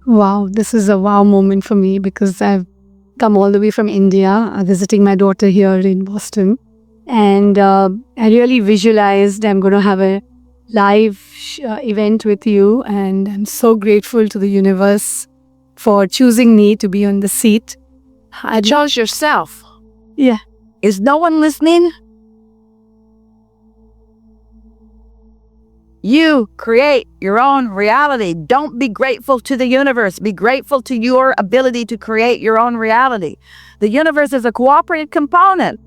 Wow, this is a wow moment for me because I've come all the way from India, visiting my daughter here in Boston. And I really visualized I'm going to have a live event with you. And I'm so grateful to the universe for choosing me to be on the seat. You chose yourself. Yeah. Is no one listening? You create your own reality. Don't be grateful to the universe. Be grateful to your ability to create your own reality. The universe is a cooperative component.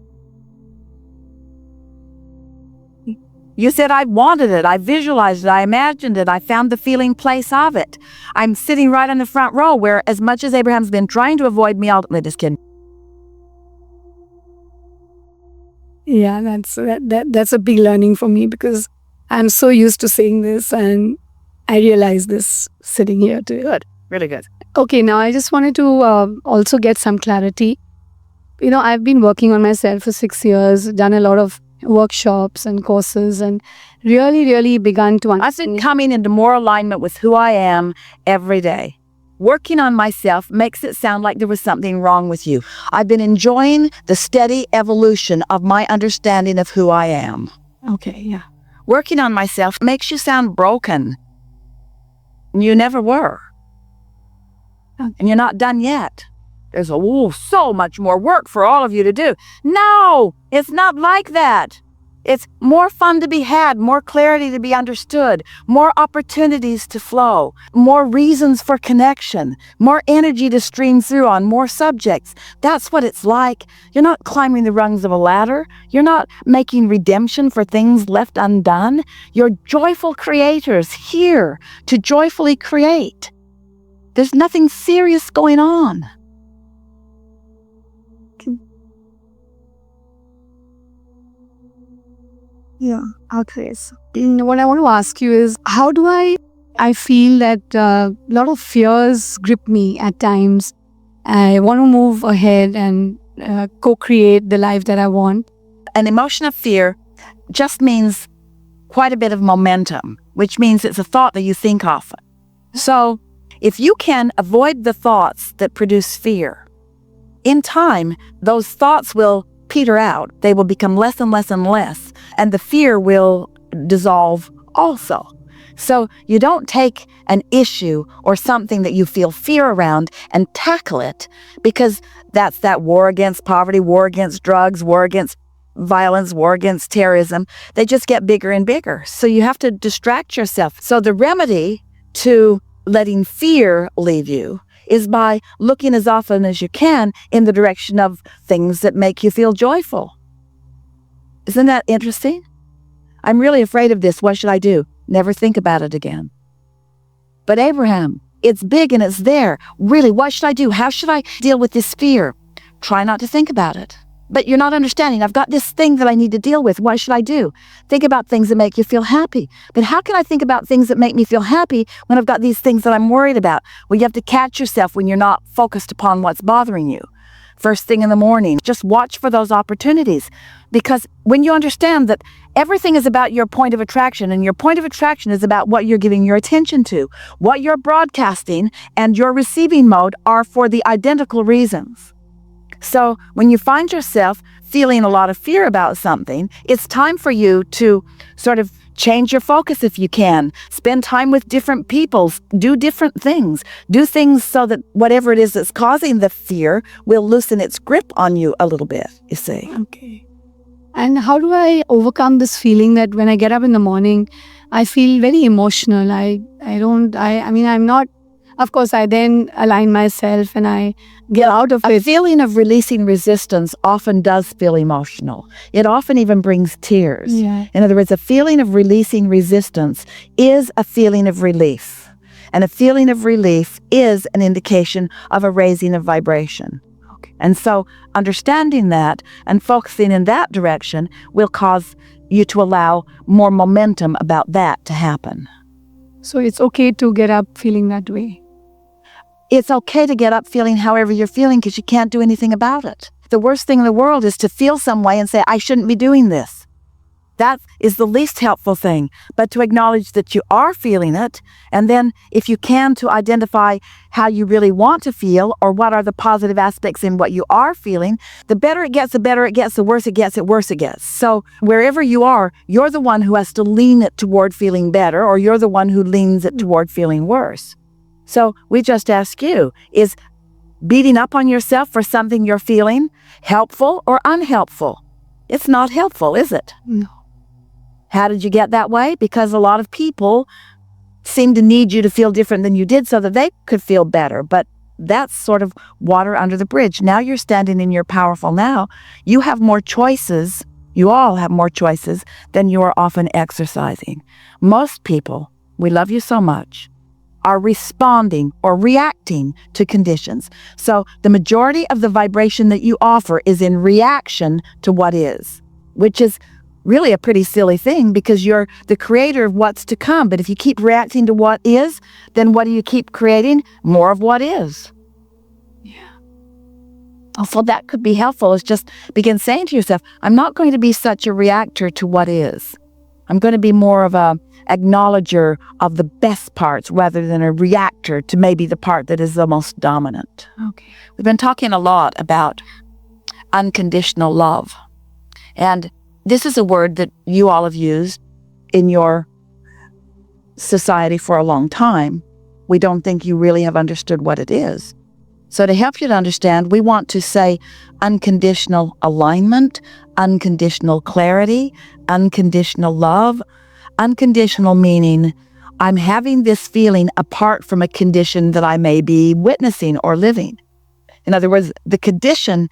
You said, I wanted it, I visualized it, I imagined it, I found the feeling place of it. I'm sitting right in the front row where, as much as Abraham's been trying to avoid me, just kidding. Yeah, that's a big learning for me because I'm so used to saying this and I realized this sitting here too. Good, really good. Okay, now I just wanted to also get some clarity. I've been working on myself for 6 years, done a lot of workshops and courses and really begun to understand. I've been coming into more alignment with who I am every day. Working on myself makes it sound like there was something wrong with you. I've been enjoying the steady evolution of my understanding of who I am. Okay, yeah. Working on myself makes you sound broken. You never were. Okay. And you're not done yet. There's so much more work for all of you to do. No, it's not like that. It's more fun to be had, more clarity to be understood, more opportunities to flow, more reasons for connection, more energy to stream through on more subjects. That's what it's like. You're not climbing the rungs of a ladder. You're not making redemption for things left undone. You're joyful creators here to joyfully create. There's nothing serious going on. Yeah, okay. So, what I want to ask you is, how do I feel that a lot of fears grip me at times. I want to move ahead and co-create the life that I want. An emotion of fear just means quite a bit of momentum, which means it's a thought that you think often. So if you can avoid the thoughts that produce fear, in time, those thoughts will peter out. They will become less and less and less, and the fear will dissolve also. So you don't take an issue or something that you feel fear around and tackle it, because that's that war against poverty, war against drugs, war against violence, war against terrorism. They just get bigger and bigger. So you have to distract yourself. So the remedy to letting fear leave you is by looking as often as you can in the direction of things that make you feel joyful. Isn't that interesting? I'm really afraid of this. What should I do? Never think about it again. But Abraham, it's big and it's there. Really, what should I do? How should I deal with this fear? Try not to think about it. But you're not understanding. I've got this thing that I need to deal with. What should I do? Think about things that make you feel happy. But how can I think about things that make me feel happy when I've got these things that I'm worried about? Well, you have to catch yourself when you're not focused upon what's bothering you. First thing in the morning, just watch for those opportunities. Because when you understand that everything is about your point of attraction, and your point of attraction is about what you're giving your attention to, what you're broadcasting and your receiving mode are for the identical reasons. So when you find yourself feeling a lot of fear about something, it's time for you to sort of change your focus if you can. Spend time with different people. Do different things. Do things so that whatever it is that's causing the fear will loosen its grip on you a little bit, you see. Okay. And how do I overcome this feeling that when I get up in the morning, I feel very emotional? I'm not, of course, I then align myself and I get out of it. A feeling of releasing resistance often does feel emotional. It often even brings tears. Yeah. In other words, a feeling of releasing resistance is a feeling of relief. And a feeling of relief is an indication of a raising of vibration. Okay. And so understanding that and focusing in that direction will cause you to allow more momentum about that to happen. So it's okay to get up feeling that way. It's okay to get up feeling however you're feeling, because you can't do anything about it. The worst thing in the world is to feel some way and say, I shouldn't be doing this. That is the least helpful thing. But to acknowledge that you are feeling it, and then if you can, to identify how you really want to feel or what are the positive aspects in what you are feeling, the better it gets, the better it gets, the worse it gets, the worse it gets. So wherever you are, you're the one who has to lean it toward feeling better, or you're the one who leans it toward feeling worse. So we just ask you, is beating up on yourself for something you're feeling helpful or unhelpful? It's not helpful, is it? No. How did you get that way? Because a lot of people seem to need you to feel different than you did so that they could feel better. But that's sort of water under the bridge. Now you're standing in your powerful now. You have more choices. You all have more choices than you are often exercising. Most people, we love you so much, are responding or reacting to conditions. So the majority of the vibration that you offer is in reaction to what is, which is really a pretty silly thing because you're the creator of what's to come. But if you keep reacting to what is, then what do you keep creating? More of what is. Yeah. Also, that could be helpful is just begin saying to yourself, I'm not going to be such a reactor to what is. I'm going to be more of a acknowledger of the best parts rather than a reactor to maybe the part that is the most dominant. Okay. We've been talking a lot about unconditional love. And this is a word that you all have used in your society for a long time. We don't think you really have understood what it is. So to help you to understand, we want to say unconditional alignment, unconditional clarity, unconditional love. Unconditional meaning I'm having this feeling apart from a condition that I may be witnessing or living. In other words, the condition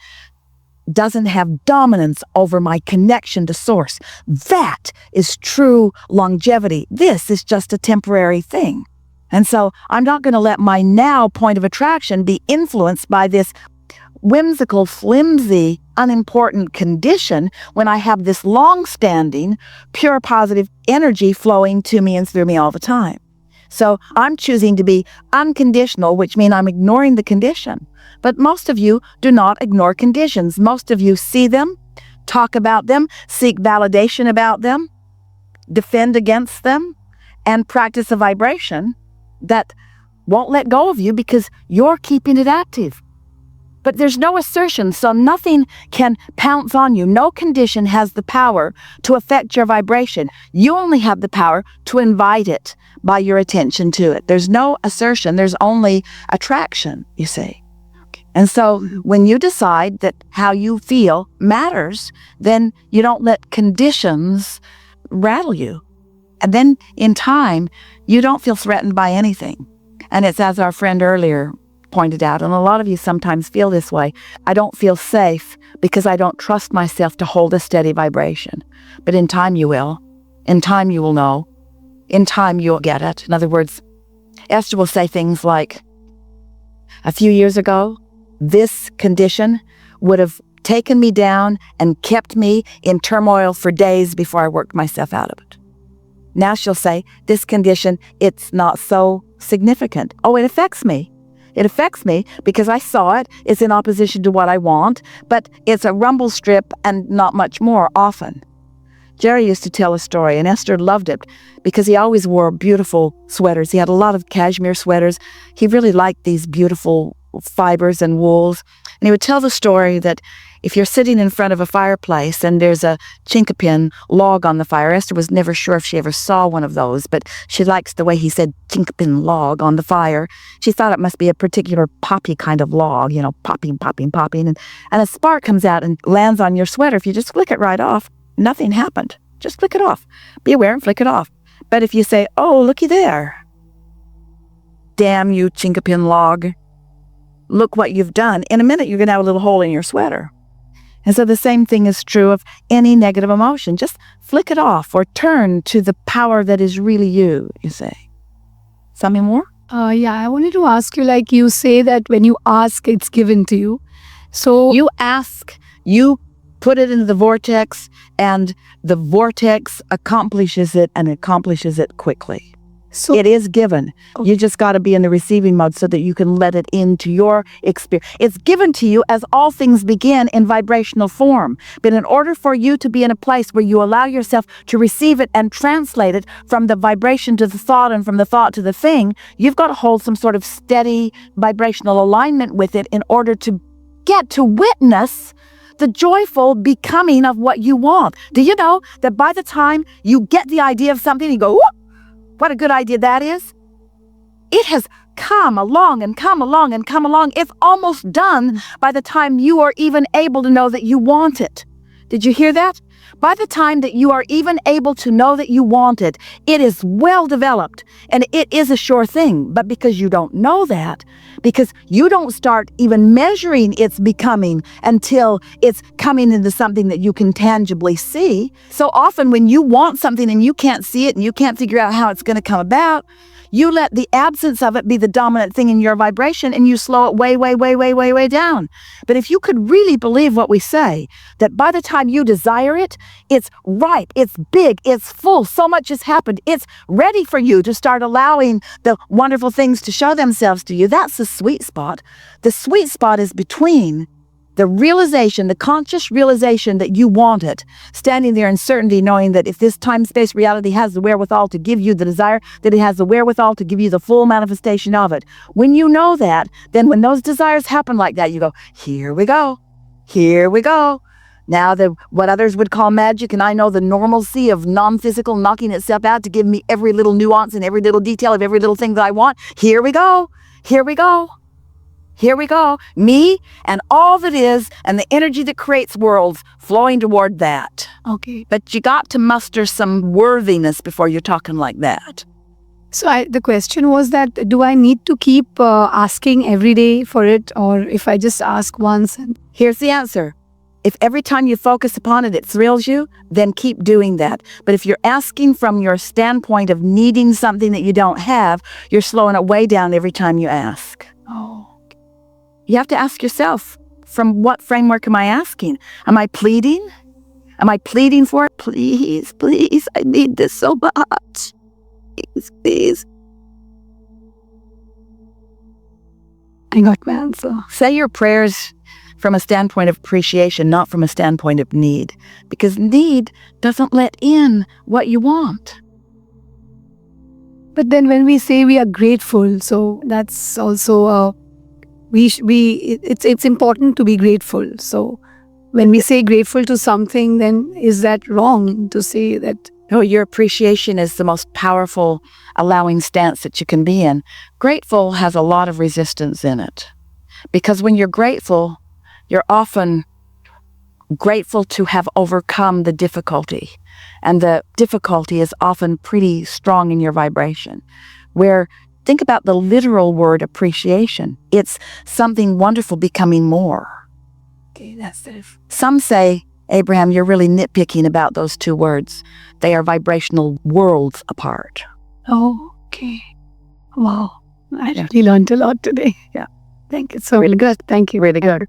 doesn't have dominance over my connection to source. That is true longevity. This is just a temporary thing. And so I'm not going to let my now point of attraction be influenced by this whimsical, flimsy, unimportant condition when I have this long-standing, pure positive energy flowing to me and through me all the time. So I'm choosing to be unconditional, which means I'm ignoring the condition. But most of you do not ignore conditions. Most of you see them, talk about them, seek validation about them, defend against them, and practice a vibration that won't let go of you because you're keeping it active. But there's no assertion, so nothing can pounce on you. No condition has the power to affect your vibration. You only have the power to invite it by your attention to it. There's no assertion, there's only attraction, you see. And so when you decide that how you feel matters, then you don't let conditions rattle you. And then in time, you don't feel threatened by anything. And it's as our friend earlier pointed out, and a lot of you sometimes feel this way, I don't feel safe because I don't trust myself to hold a steady vibration. But in time you will. In time you will know. In time you'll get it. In other words, Esther will say things like, a few years ago, this condition would have taken me down and kept me in turmoil for days before I worked myself out of it. Now she'll say, this condition, it's not so significant. Oh, it affects me. It affects me because I saw it. It's in opposition to what I want, but it's a rumble strip and not much more often. Jerry used to tell a story, and Esther loved it because he always wore beautiful sweaters. He had a lot of cashmere sweaters. He really liked these beautiful fibers and wools. And he would tell the story that if you're sitting in front of a fireplace and there's a chinkapin log on the fire, Esther was never sure if she ever saw one of those, but she likes the way he said chinkapin log on the fire. She thought it must be a particular poppy kind of log, you know, popping, popping, popping. And a spark comes out and lands on your sweater. If you just flick it right off, nothing happened. Just flick it off. Be aware and flick it off. But if you say, oh, looky there. Damn you, chinkapin log. Look what you've done. In a minute, you're going to have a little hole in your sweater. And so the same thing is true of any negative emotion. Just flick it off or turn to the power that is really you say. Something more? Yeah, I wanted to ask you, like you say that when you ask, it's given to you. So you ask, you put it into the vortex, and the vortex accomplishes it and accomplishes it quickly. So It is given. Okay. You just got to be in the receiving mode so that you can let it into your experience. It's given to you as all things begin in vibrational form. But in order for you to be in a place where you allow yourself to receive it and translate it from the vibration to the thought and from the thought to the thing, you've got to hold some sort of steady vibrational alignment with it in order to get to witness the joyful becoming of what you want. Do you know that by the time you get the idea of something, you go, "Whoop, what a good idea that is." It has come along and come along and come along. It's almost done by the time you are even able to know that you want it. Did you hear that? By the time that you are even able to know that you want it, it is well developed and it is a sure thing. But because you don't know that, because you don't start even measuring its becoming until it's coming into something that you can tangibly see. So often when you want something and you can't see it and you can't figure out how it's going to come about, you let the absence of it be the dominant thing in your vibration and you slow it way, way, way, way, way, way down. But if you could really believe what we say, that by the time you desire it, it's ripe, it's big, it's full, so much has happened, it's ready for you to start allowing the wonderful things to show themselves to you. That's the sweet spot. The sweet spot is between the realization, the conscious realization that you want it, standing there in certainty, knowing that if this time-space reality has the wherewithal to give you the desire, that it has the wherewithal to give you the full manifestation of it. When you know that, then when those desires happen like that, you go, here we go, here we go. Now what others would call magic, and I know the normalcy of non-physical knocking itself out to give me every little nuance and every little detail of every little thing that I want. Here we go, here we go. Here we go. Me and all that is and the energy that creates worlds flowing toward that. Okay. But you got to muster some worthiness before you're talking like that. So the question was that, do I need to keep asking every day for it, or if I just ask once? Here's the answer. If every time you focus upon it, it thrills you, then keep doing that. But if you're asking from your standpoint of needing something that you don't have, you're slowing it way down every time you ask. Oh. You have to ask yourself, from what framework am I asking? Am I pleading? Am I pleading for it? Please, please, I need this so much. Please, please. I got my answer. Say your prayers from a standpoint of appreciation, not from a standpoint of need. Because need doesn't let in what you want. But then when we say we are grateful, so that's also it's important to be grateful. So when we say grateful to something, then is that wrong to say that? No, your appreciation is the most powerful allowing stance that you can be in. Grateful has a lot of resistance in it. Because when you're grateful, you're often grateful to have overcome the difficulty. And the difficulty is often pretty strong in your vibration. Where think about the literal word appreciation. It's something wonderful becoming more. Okay, that's it. Some say, Abraham, you're really nitpicking about those two words. They are vibrational worlds apart. Oh, okay. Wow. I really learned a lot today. Yeah. Thank you. So really good. Thank you. Really good.